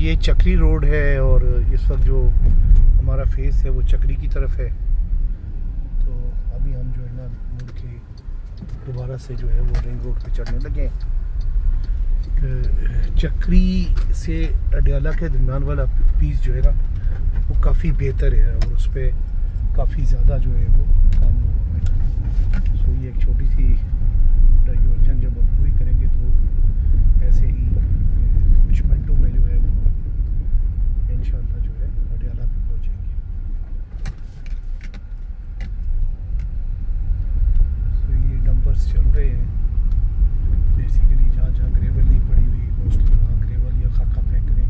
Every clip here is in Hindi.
ये चक्री रोड है और इस वक्त जो हमारा फेस है वो चक्री की तरफ है। तो अभी हम जो है ना मुड़ के दोबारा से जो है वो रिंग रोड पे चढ़ने लगे हैं। चक्री से अडयाला के दरमियान वाला पीस जो है ना वो काफ़ी बेहतर है और उस पर काफ़ी ज़्यादा जो है वो काम हुआ है। सो ये एक छोटी सी डाइवर्जन जब हम पूरी करेंगे तो ऐसे ही कुछ मिनटों में जो है वो इंशाल्लाह जो है अडयाला पे पहुँचेंगे। तो ये डंपर्स चल रहे हैं बेसिकली जहाँ जहाँ ग्रेवल नहीं पड़ी हुई मोस्टली वहाँ ग्रेवल या खाका फेंक रहे हैं।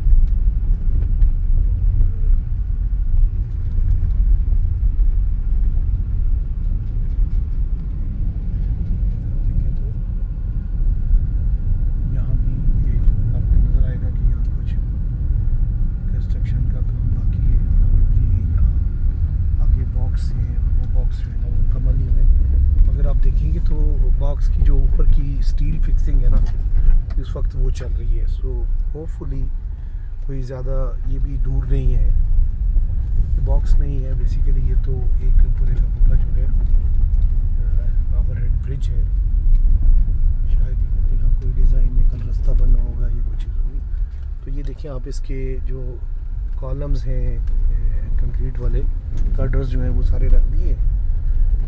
तो बॉक्स की जो ऊपर की स्टील फिक्सिंग है ना इस वक्त वो चल रही है। सो होपफुली कोई ज़्यादा ये भी दूर नहीं है, ये बॉक्स नहीं है बेसिकली, ये तो एक पूरे का पूरा जो है ओवरहेड ब्रिज है। शायद यहाँ कोई डिज़ाइन में कल रास्ता बना होगा ये कुछ हुई। तो ये देखिए आप इसके जो कॉलम्स हैं कंक्रीट वाले कर्डर्स जो हैं वो सारे रख दिए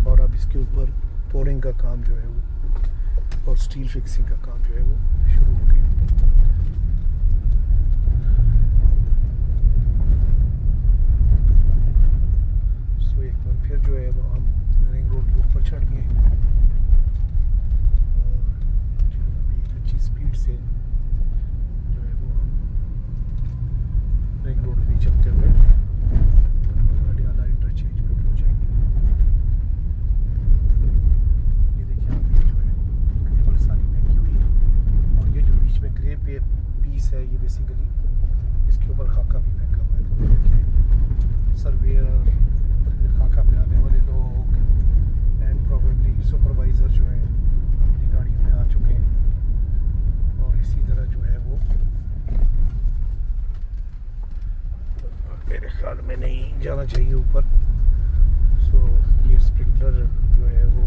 और अब इसके ऊपर पोरिंग का काम जो है वो और स्टील फिक्सिंग का काम जो है वो शुरू हो गया। सो एक बार फिर जो है वो हम रिंग रोड के ऊपर चढ़ गए और जो है अभी एक अच्छी स्पीड से जो है वो हम रिंग रोड पे चलते हुए अडयाला इंटरचेंज पे पहुंचेंगे। पीस है ये बेसिकली इसके ऊपर खाका भी फेंका हुआ है। तो देखिए सर्वेयर, खाका पे आने वाले लोग एंड प्रोबेबली सुपरवाइज़र जो हैं अपनी गाड़ियों में आ चुके हैं और इसी तरह जो है वो मेरे ख्याल में नहीं जाना चाहिए ऊपर। सो ये स्प्रिंकलर जो है वो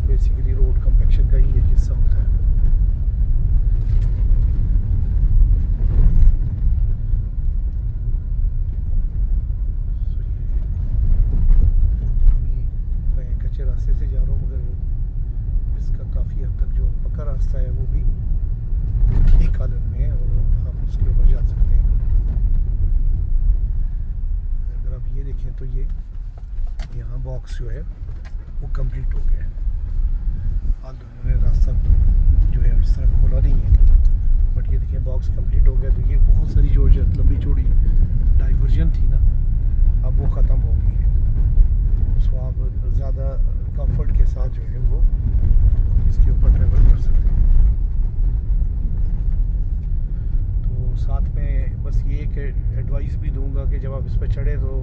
बेसिकली रोड कम्पेक्शन का ही एक हिस्सा होता है। रास्ते से जा रहा हूँ मगर इसका काफ़ी हद तक जो पक्का रास्ता है वो भी ठीक हालत में है और आप उसके ऊपर जा सकते हैं। अगर आप ये देखें तो ये यहाँ बॉक्स जो है वो कंप्लीट हो गया है। हाल उन्होंने रास्ता जो है इस तरह खोला नहीं है बट ये देखें बॉक्स कंप्लीट हो गया। तो ये बहुत सारी जो लंबी चौड़ी डाइवर्जन थी ना अब वो ख़त्म हो गई है। सो आप ज़्यादा कंफर्ट के साथ जो है वो इसके ऊपर ट्रैवल कर सकते हैं। तो साथ में बस ये एक एडवाइस भी दूंगा कि जब आप इस पर चढ़े तो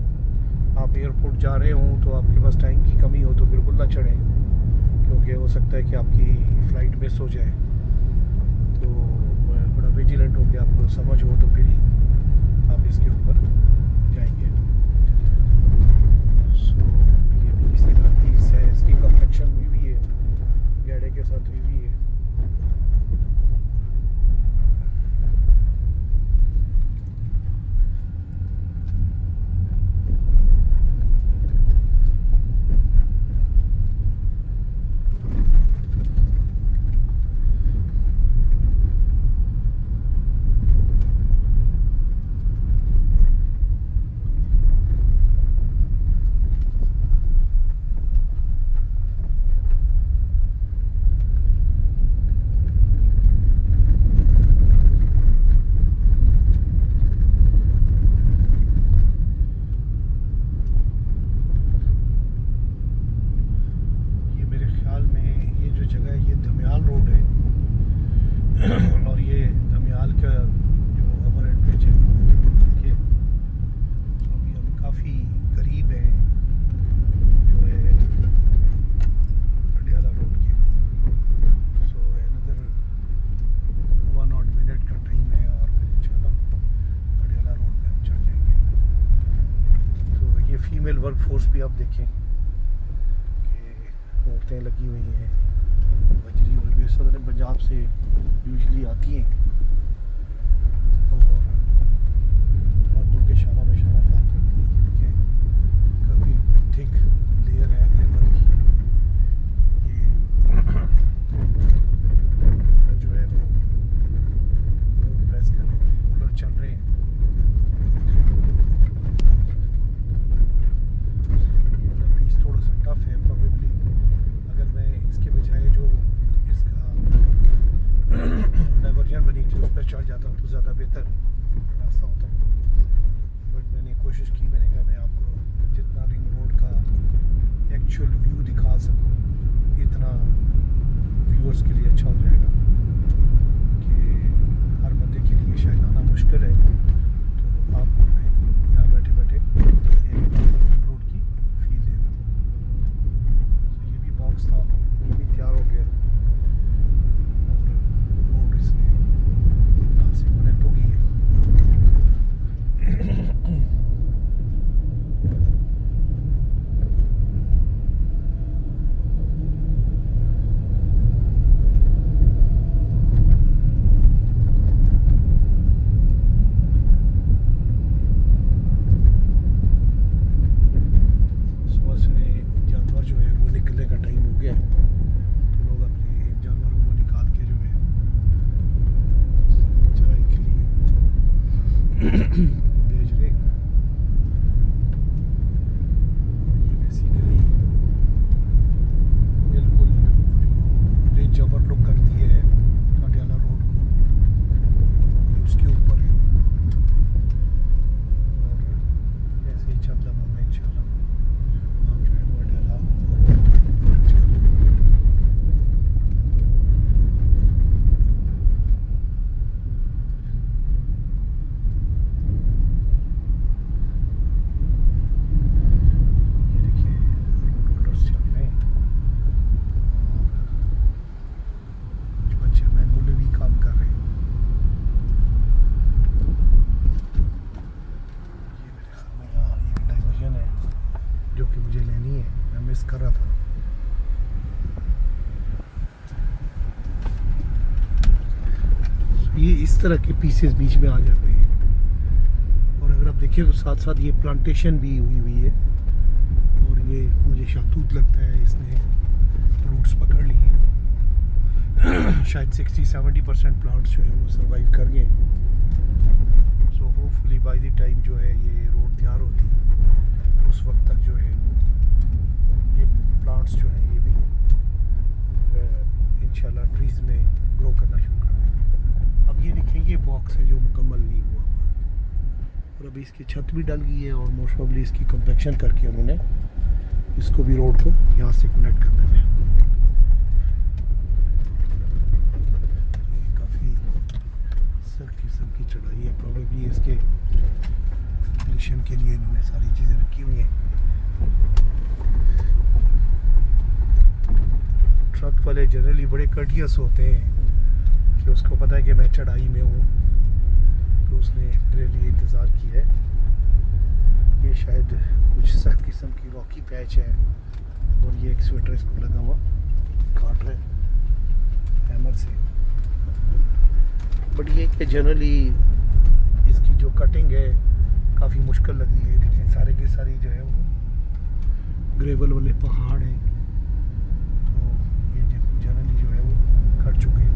आप एयरपोर्ट जा रहे हों तो आपके पास टाइम की कमी हो तो बिल्कुल ना चढ़ें क्योंकि हो सकता है कि आपकी फ़्लाइट मिस हो जाए। तो बड़ा विजिलेंट हो के आपको समझ हो तो फिर ही आप इसके ऊपर जाएंगे। इसी तरह पीस है, इसकी कंस्ट्रक्शन हुई भी है, गैडे के साथ हुई भी है। फीमेल वर्क फोर्स भी आप देखें कि औरतें लगी हुई हैं, बजरी और भी सदर पंजाब से यूजली आती हैं और मर्दों के शाना बेशाना काम करती हैं। ये देखें काफ़ी थिक लेयर है ग्रेवल की। ये जो है वो रोड प्रेस करने के लिए रोलर चल रहे हैं। थोड़ा सा टफ है प्रॉबेबली, अगर मैं इसके बजाय जो इसका डाइवर्जन बनी थी उस पर चढ़ जाता तो ज़्यादा बेहतर रास्ता होता। बट मैंने कोशिश की, मैंने कहा मैं आपको जितना रिंग रोड का एक्चुअल व्यू दिखा सकूं इतना व्यूअर्स के लिए अच्छा हो जाएगा कि हर बंदे के लिए शायद आना मुश्किल है, तो आपको मैं यहाँ बैठे बैठे एक रोड की फील दे दूँ। तो ये भी बॉक्स था, ये भी तैयार हो गया और रोड इसने यहाँ से कनेक्ट हो गई है। भेज रहे और ये बेसिकली बिल्कुल जो रिज ओवरलुक करती है काटियाला रोड को, उसके ऊपर है और ऐसे ही चल रहा हूँ मैं इंशाल्लाह। हम जो है काटियाला जो कि मुझे लेनी है, मैं मिस कर रहा था। ये इस तरह के पीसेस बीच में आ जाते हैं और अगर आप देखिए तो साथ साथ ये प्लांटेशन भी हुई है और ये मुझे शातूत लगता है, इसने रूट्स पकड़ लिए हैं। शायद 60-70% प्लांट्स जो है वो सर्वाइव कर गए। So hopefully by the time जो है ये रोड तैयार होती है उस वक्त तक जो है ये प्लांट्स जो हैं ये भी इंशाल्लाह ट्रीज़ में ग्रो करना शुरू कर देंगे। अब ये देखें ये बॉक्स है जो मुकम्मल नहीं हुआ और अभी इसकी छत भी डल गई है और मोस्ट प्रोबेबली इसकी कंपैक्शन करके उन्होंने इसको भी रोड को यहाँ से कनेक्ट कर देना है। ये काफ़ी किस्म की चढ़ाई है, प्रॉबेबली इसके कंप्लीशन के लिए इन्होंने सारी चीज़ें रखी हुई हैं। ट्रक वाले जनरली बड़े कर्टियस होते हैं कि उसको पता है कि मैं चढ़ाई में हूँ, तो उसने मेरे लिए इंतज़ार किया है। ये शायद कुछ सख्त किस्म की रॉकी पैच है और ये एक स्वेटर इसको लगा हुआ काट रहा है हैमर से। बट ये कि जनरली इसकी जो कटिंग है काफ़ी मुश्किल लग रही है। देखिए सारे के सारी जो है वो ग्रेवल वाले पहाड़ हैं, तो ये जनरली जो है वो कट चुके हैं।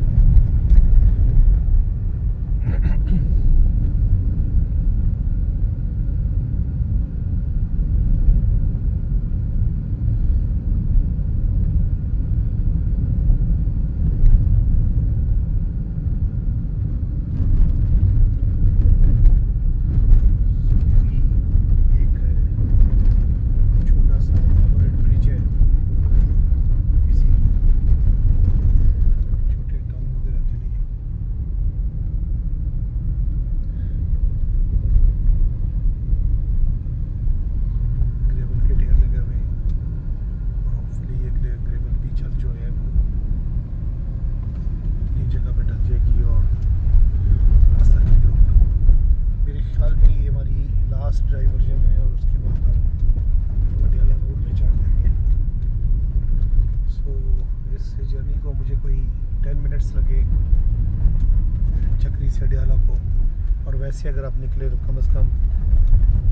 अडियाला को, और वैसे अगर आप निकले तो कम से कम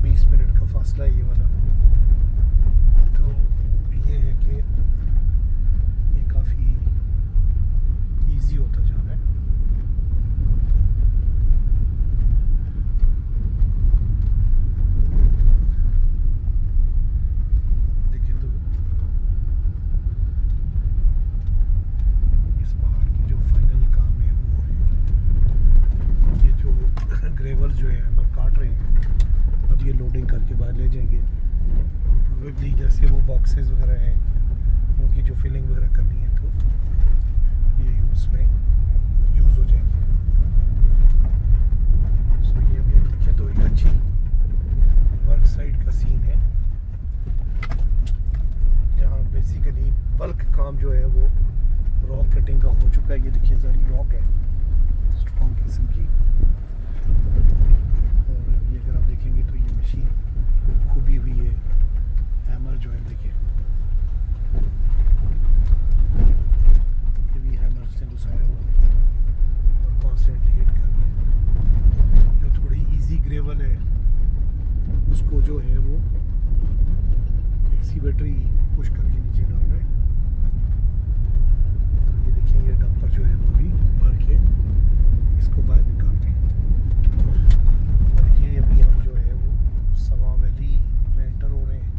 20 मिनट का फासला है ये वाला। तो ये है कि ये काफ़ी इजी होता जा रहा है। देखिए तो इस पहाड़ की जो फाइनल काम है वो है ये जो ग्रेवल जो है हम काट रहे हैं, अब ये लोडिंग करके बाहर ले जाएंगे, और प्रोबेबली जैसे वो बॉक्सेस वगैरह हैं उनकी जो फिलिंग वगैरह करनी है तो ये उसमें यूज़ हो जाएंगे। सो ये भी आप देखें तो एक अच्छी वर्क साइड का सीन है, जहाँ बेसिकली बल्क काम जो है वो रॉक कटिंग का हो चुका है। ये देखिए सारी रॉक है स्ट्रॉन्ग किस्म की, और ये अगर आप देखेंगे तो ये मशीन खुबी हुई है, हैमर जो है देखिए ये भी हैमर से घुसाया हुआ और कॉन्स्टेंटली हिट कर रही है। जो थोड़ी इजी ग्रेवल है उसको जो है वो एक्सीवेटर पुश करके नीचे डाल रहे हैं। तो ये देखिए ये डंपर जो है वो भी भर के इसको बाहर निकाल रहे हैं। और ये अभी हम जो है वो सवा वैली में एंटर हो रहे हैं,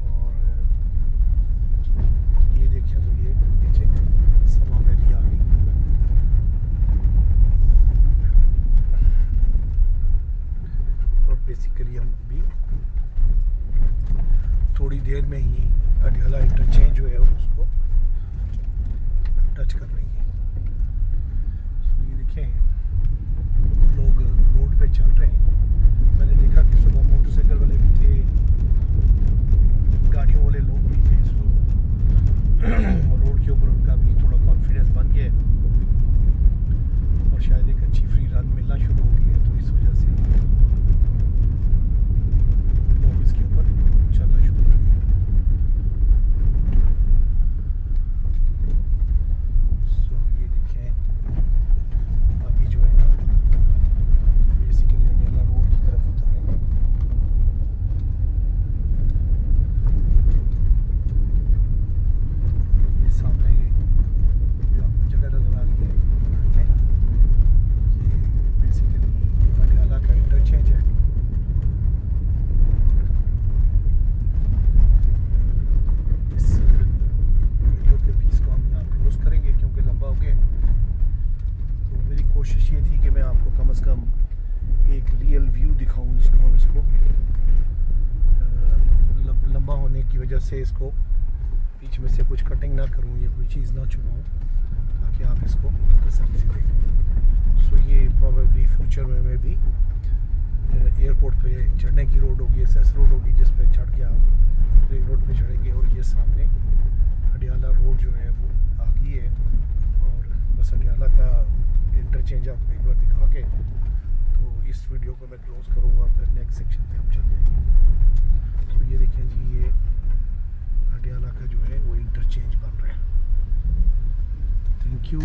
और ये देखें तो ये नीचे सवा वैली आ गई। और बेसिकली हम अभी थोड़ी देर में ही अडियाला इंटरचेंज जो है उसको टच कर लेंगे। तो ये देखें लोग रोड पे चल रहे हैं। मैंने देखा कि सुबह मोटरसाइकिल वाले भी थे, गाड़ियों वाले लोग भी थे। सो रोड के ऊपर उनका भी थोड़ा कॉन्फिडेंस बन गया और शायद एक अच्छी फ्री रन मिलना शुरू हो गई है, तो इस वजह से लोग इसके ऊपर चलना शुरू हो गए। सो ये देखें अभी जो है ना बेसिकली अडियाला रोड की तरफ उतर रहे हैं। ये सामने जो आपको जगह नजर आ रही है ये बेसिकली अडियाला का इंटरचेंज है। इस वीडियो के पीस को हम यहाँ क्लोज करेंगे क्योंकि लंबा हो गया। तो मेरी कोशिश ये थी कि मैं आपको कम से कम एक रियल व्यू दिखाऊं इसको लंबा होने की वजह से इसको बीच में से कुछ कटिंग ना करूं या कोई चीज़ ना छुपाऊं, ताकि आप इसको तसल्ली से देखें। सो ये प्रोबेबली फ्यूचर में मैं भी एयरपोर्ट पे चढ़ने की रोड होगी, एसएस रोड होगी, जिस पे चढ़ के आप रिंग रोड पे चढ़ेंगे। और ये सामने अडियाला रोड जो है वो आ गई है, और बस अडियाला का इंटरचेंज आपको एक बार दिखा के तो इस वीडियो को मैं क्लोज करूँगा, फिर नेक्स्ट सेक्शन पे हम चल जाएंगे। तो ये देखें जी ये अडियाला का जो है वो इंटरचेंज बन रहा है। Thank you.